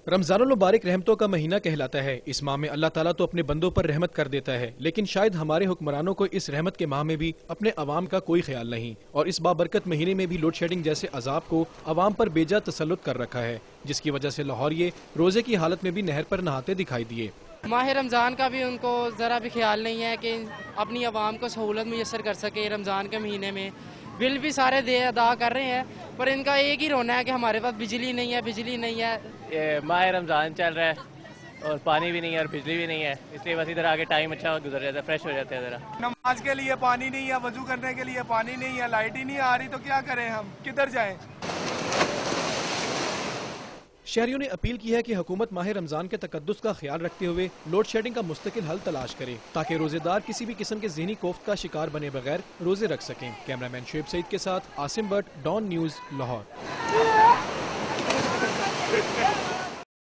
رمضان المبارک رحمتوں کا مہینہ کہلاتا ہے۔ اس ماہ میں اللہ تعالیٰ تو اپنے بندوں پر رحمت کر دیتا ہے، لیکن شاید ہمارے حکمرانوں کو اس رحمت کے ماہ میں بھی اپنے عوام کا کوئی خیال نہیں، اور اس بابرکت مہینے میں بھی لوڈ شیڈنگ جیسے عذاب کو عوام پر بیجا تسلط کر رکھا ہے، جس کی وجہ سے لاہوریے روزے کی حالت میں بھی نہر پر نہاتے دکھائی دیے۔ ماہ رمضان کا بھی ان کو ذرا بھی خیال نہیں ہے کہ اپنی عوام کو سہولت میسر کر سکے۔ رمضان کے مہینے میں بل بھی سارے ادا کر رہے ہیں، پر ان کا ایک ہی رونا ہے کہ ہمارے پاس بجلی نہیں ہے، بجلی نہیں ہے۔ ماہ رمضان چل رہا ہے اور پانی بھی نہیں ہے اور بجلی بھی نہیں ہے، اس لیے بس ادھر آگے ٹائم اچھا گزر جاتا ہے، فریش ہو جاتا ہے ذرا۔ نماز کے لیے پانی نہیں ہے، وضو کرنے کے لیے پانی نہیں ہے، لائٹ ہی نہیں آ رہی، تو کیا کریں ہم، کدھر جائیں؟ شہریوں نے اپیل کی ہے کہ حکومت ماہ رمضان کے تقدس کا خیال رکھتے ہوئے لوڈ شیڈنگ کا مستقل حل تلاش کرے تاکہ روزے دار کسی بھی قسم کے ذہنی کوفت کا شکار بنے بغیر روزے رکھ سکیں۔ کیمرہ مین شعیب سعید کے ساتھ عاصم بٹ، ڈان نیوز، لاہور۔